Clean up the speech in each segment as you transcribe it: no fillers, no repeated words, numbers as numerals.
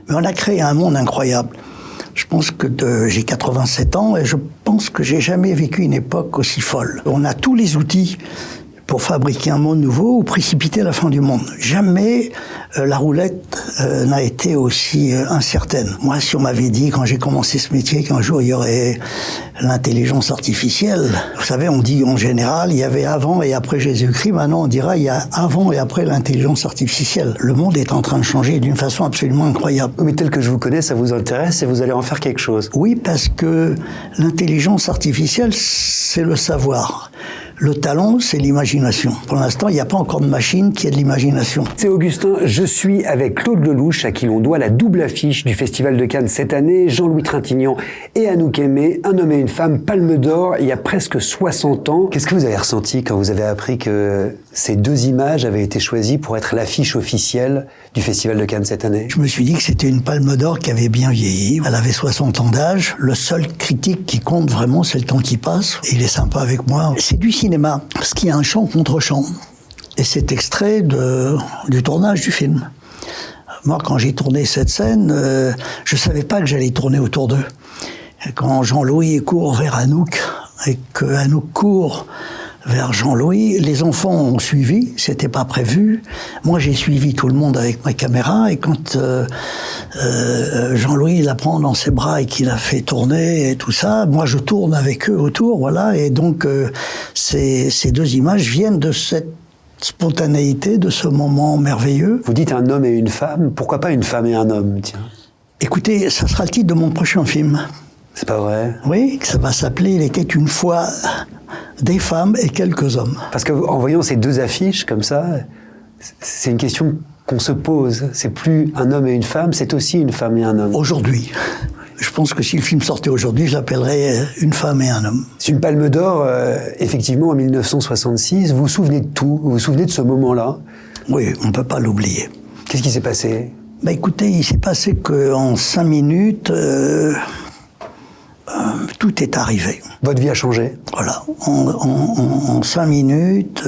Mais on a créé un monde incroyable. Je pense que j'ai 87 ans et je pense que j'ai jamais vécu une époque aussi folle. On a tous les outils pour fabriquer un monde nouveau ou précipiter la fin du monde. Jamais la roulette n'a été aussi incertaine. Moi, si on m'avait dit, quand j'ai commencé ce métier, qu'un jour il y aurait l'intelligence artificielle, vous savez, on dit en général, il y avait avant et après Jésus-Christ, maintenant on dira, il y a avant et après l'intelligence artificielle. Le monde est en train de changer d'une façon absolument incroyable. Mais tel que je vous connais, ça vous intéresse et vous allez en faire quelque chose. Oui, parce que l'intelligence artificielle, c'est le savoir. Le talent, c'est l'imagination. Pour l'instant, il n'y a pas encore de machine qui ait de l'imagination. C'est Augustin, je suis avec Claude Lelouch, à qui l'on doit la double affiche du Festival de Cannes cette année, Jean-Louis Trintignant et Anouk Aimée, un homme et une femme, Palme d'Or, il y a presque 60 ans. Qu'est-ce que vous avez ressenti quand vous avez appris que ces deux images avaient été choisies pour être l'affiche officielle du Festival de Cannes cette année? Je me suis dit que c'était une Palme d'Or qui avait bien vieilli. Elle avait 60 ans d'âge. Le seul critique qui compte vraiment, c'est le temps qui passe. Et il est sympa avec moi. C'est du cinéma, parce qu'il y a un chant contre chant. Et c'est extrait du tournage du film. Moi, quand j'ai tourné cette scène, je savais pas que j'allais tourner autour d'eux. Quand Jean-Louis court vers Anouk, et que Anouk court vers Jean-Louis, les enfants ont suivi, c'était pas prévu. Moi, j'ai suivi tout le monde avec ma caméra, et quand Jean-Louis la prend dans ses bras et qu'il a fait tourner et tout ça, moi je tourne avec eux autour, voilà. Et donc ces deux images viennent de cette spontanéité, de ce moment merveilleux. Vous dites un homme et une femme, pourquoi pas une femme et un homme, tiens? Écoutez, ça sera le titre de mon prochain film. C'est pas vrai? Oui, ça va s'appeler « Il était une fois des femmes et quelques hommes ». Parce qu'en voyant ces deux affiches comme ça, c'est une question qu'on se pose. C'est plus un homme et une femme, c'est aussi une femme et un homme. Aujourd'hui. Je pense que si le film sortait aujourd'hui, je l'appellerais Une femme et un homme. C'est une Palme d'Or, effectivement, en 1966. Vous vous souvenez de tout? Vous vous souvenez de ce moment-là? Oui, on ne peut pas l'oublier. Qu'est-ce qui s'est passé? Bah écoutez, il s'est passé qu'en 5 minutes, tout est arrivé. Votre vie a changé? Voilà. En 5 minutes,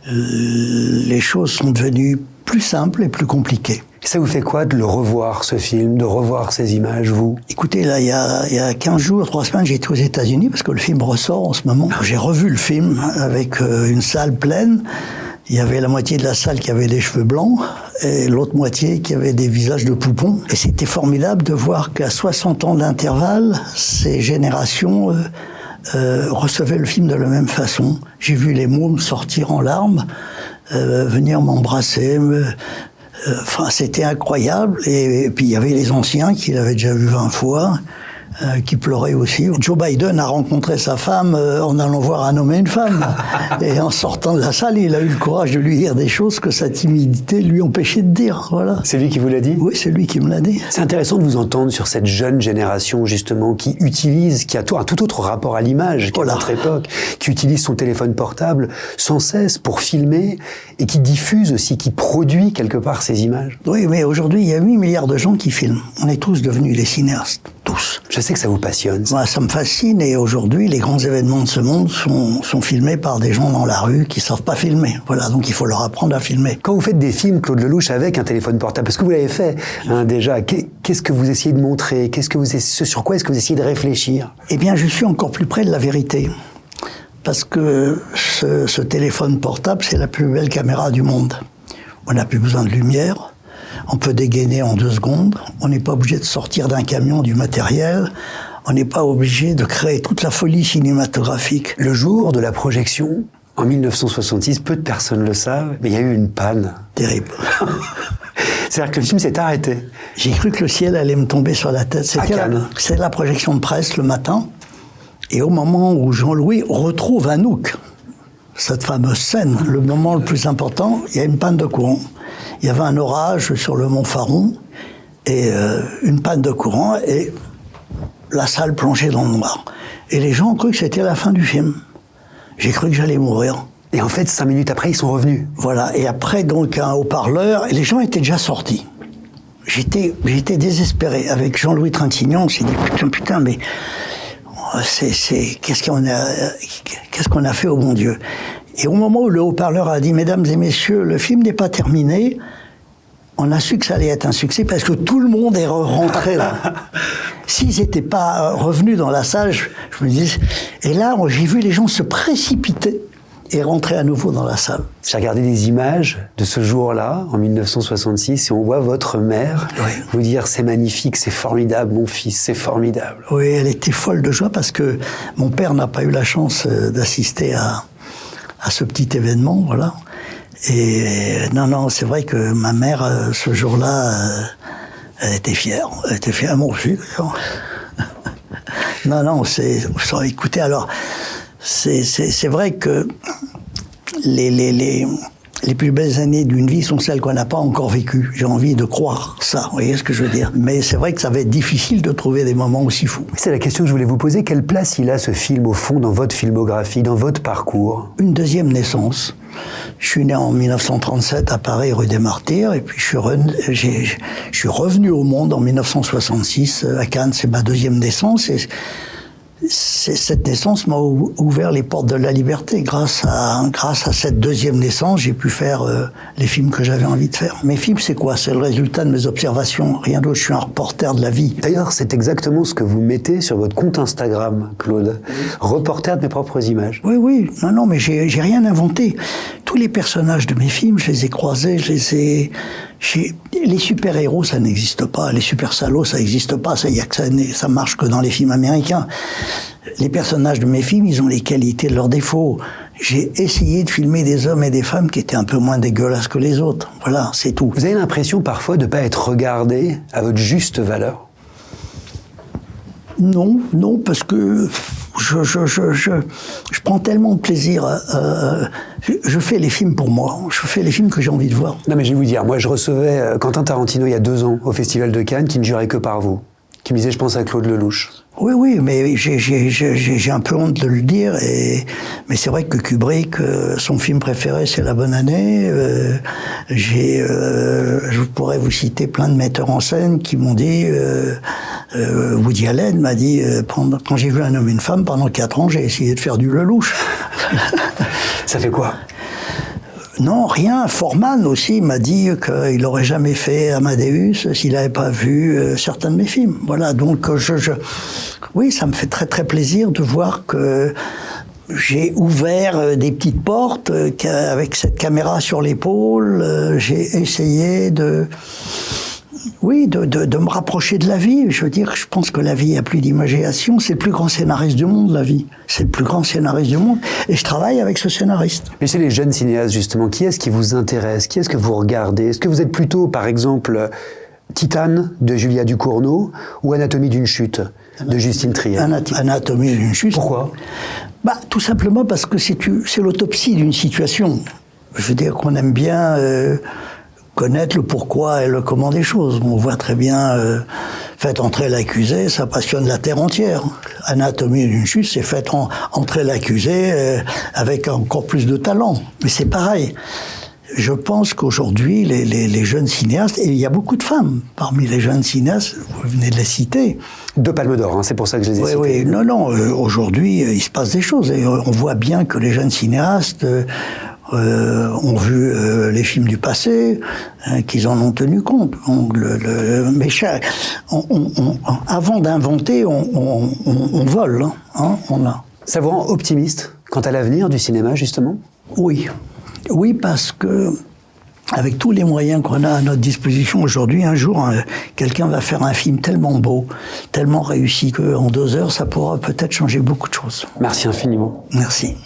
les choses sont devenues plus simples et plus compliquées. Et ça vous fait quoi de le revoir, ce film, de revoir ces images, vous? Écoutez, là, il y a 15 jours, 3 semaines, j'étais aux États-Unis parce que le film ressort en ce moment. J'ai revu le film avec une salle pleine. Il y avait la moitié de la salle qui avait des cheveux blancs et l'autre moitié qui avait des visages de poupons. Et c'était formidable de voir qu'à 60 ans d'intervalle, ces générations recevaient le film de la même façon. J'ai vu les mômes sortir en larmes, venir m'embrasser. Enfin, c'était incroyable. Et puis il y avait les anciens qui l'avaient déjà vu 20 fois. Qui pleurait aussi. Joe Biden a rencontré sa femme en allant voir un homme et une femme. Et en sortant de la salle, il a eu le courage de lui dire des choses que sa timidité lui empêchait de dire. Voilà. C'est lui qui vous l'a dit? Oui, c'est lui qui me l'a dit. C'est intéressant de vous entendre sur cette jeune génération, justement, qui utilise, qui a un tout autre rapport à l'image qu'à notre époque, qui utilise son téléphone portable sans cesse pour filmer et qui diffuse aussi, qui produit quelque part ces images. Oui, mais aujourd'hui, il y a 8 milliards de gens qui filment. On est tous devenus des cinéastes. Tous. Je sais que ça vous passionne. Moi, ça me fascine, et aujourd'hui, les grands événements de ce monde sont filmés par des gens dans la rue qui savent pas filmer. Voilà, donc il faut leur apprendre à filmer. Quand vous faites des films, Claude Lelouch, avec un téléphone portable, parce que vous l'avez fait déjà, qu'est-ce que vous essayez de montrer? Sur quoi est-ce que vous essayez de réfléchir? Eh bien, je suis encore plus près de la vérité. Parce que ce téléphone portable, c'est la plus belle caméra du monde. On n'a plus besoin de lumière. On peut dégainer en 2 secondes. On n'est pas obligé de sortir d'un camion du matériel. On n'est pas obligé de créer toute la folie cinématographique. Le jour de la projection, en 1966, peu de personnes le savent, mais il y a eu une panne. Terrible. C'est-à-dire que le film s'est arrêté. J'ai cru que le ciel allait me tomber sur la tête. C'était la projection de presse le matin. Et au moment où Jean-Louis retrouve Anouk, cette fameuse scène, le moment le plus important, il y a une panne de courant. Il y avait un orage sur le mont Faron, et une panne de courant, et la salle plongeait dans le noir. Et les gens ont cru que c'était la fin du film. J'ai cru que j'allais mourir. Et en fait, 5 minutes après, ils sont revenus. Voilà, et après, donc, un haut-parleur, et les gens étaient déjà sortis. J'étais désespéré. Avec Jean-Louis Trintignant, on s'est dit, putain, mais qu'est-ce qu'on a fait au bon Dieu? Et au moment où le haut-parleur a dit « Mesdames et messieurs, le film n'est pas terminé », on a su que ça allait être un succès parce que tout le monde est rentré là. S'ils n'étaient pas revenus dans la salle, je me disais... Et là, j'ai vu les gens se précipiter et rentrer à nouveau dans la salle. J'ai regardé des images de ce jour-là, en 1966, et on voit votre mère vous dire « c'est magnifique, c'est formidable, mon fils, c'est formidable ». Oui, elle était folle de joie parce que mon père n'a pas eu la chance d'assister à ce petit événement, voilà. Et non, c'est vrai que ma mère, ce jour-là, elle était fière. Elle était fière, moi aussi, d'ailleurs. Non, écoutez, alors, c'est vrai que les plus belles années d'une vie sont celles qu'on n'a pas encore vécues. J'ai envie de croire ça, vous voyez ce que je veux dire. Mais c'est vrai que ça va être difficile de trouver des moments aussi fous. C'est la question que je voulais vous poser. Quelle place il a, ce film, au fond, dans votre filmographie, dans votre parcours? Une deuxième naissance. Je suis né en 1937 à Paris, rue des Martyrs, et puis je suis revenu au monde en 1966 à Cannes. C'est ma deuxième naissance, et cette naissance m'a ouvert les portes de la liberté. Grâce à cette deuxième naissance, j'ai pu faire les films que j'avais envie de faire. Mes films, c'est quoi? C'est le résultat de mes observations, rien d'autre. Je suis un reporter de la vie. D'ailleurs, c'est exactement ce que vous mettez sur votre compte Instagram, Claude. Reporter de mes propres images. Oui. Non, mais j'ai rien inventé. Tous les personnages de mes films, je les ai croisés, les super-héros, ça n'existe pas. Les super-salauds, ça n'existe pas. Ça marche que dans les films américains. Les personnages de mes films, ils ont les qualités de leurs défauts. J'ai essayé de filmer des hommes et des femmes qui étaient un peu moins dégueulasses que les autres. Voilà, c'est tout. Vous avez l'impression parfois de ne pas être regardé à votre juste valeur? Non, parce que je prends tellement de plaisir. Je fais les films pour moi. Je fais les films que j'ai envie de voir. Non, mais je vais vous dire, moi je recevais Quentin Tarantino il y a 2 ans au Festival de Cannes, qui ne jurait que par vous, qui me disait « je pense à Claude Lelouch ». Oui, mais j'ai un peu honte de le dire. Mais c'est vrai que Kubrick, son film préféré, c'est La Bonne Année. Je pourrais vous citer plein de metteurs en scène qui m'ont dit... Woody Allen m'a dit, quand j'ai vu Un homme et une femme, pendant 4 ans, j'ai essayé de faire du Lelouch. Ça fait quoi? Non, rien. Forman aussi m'a dit qu'il n'aurait jamais fait Amadeus s'il n'avait pas vu certains de mes films. Voilà, donc oui, ça me fait très très plaisir de voir que j'ai ouvert des petites portes avec cette caméra sur l'épaule. J'ai essayé de me rapprocher de la vie. Je veux dire, je pense que la vie a plus d'imagination. C'est le plus grand scénariste du monde, la vie. C'est le plus grand scénariste du monde. Et je travaille avec ce scénariste. Mais chez les jeunes cinéastes, justement, qui est-ce qui vous intéresse? Qui est-ce que vous regardez? Est-ce que vous êtes plutôt, par exemple, Titane de Julia Ducournau ou Anatomie d'une chute de Justine Triet? Anatomie d'une chute. Pourquoi? Tout simplement parce que c'est l'autopsie d'une situation. Je veux dire qu'on aime bien... connaître le pourquoi et le comment des choses. On voit très bien, faites entrer l'accusé, ça passionne la terre entière. Anatomie d'une chute, c'est fait entrer l'accusé avec encore plus de talent. Mais c'est pareil. Je pense qu'aujourd'hui, les jeunes cinéastes, et il y a beaucoup de femmes parmi les jeunes cinéastes, vous venez de les citer. 2 palmes d'or, c'est pour ça que je les ai cités. Oui, non, aujourd'hui, il se passe des choses. Et on voit bien que les jeunes cinéastes... ont vu les films du passé, qu'ils en ont tenu compte. Donc, mais avant d'inventer, on vole. Ça vous rend optimiste quant à l'avenir du cinéma, justement? Oui, parce que avec tous les moyens qu'on a à notre disposition aujourd'hui, un jour, quelqu'un va faire un film tellement beau, tellement réussi qu'en 2 heures, ça pourra peut-être changer beaucoup de choses. Merci infiniment. Merci.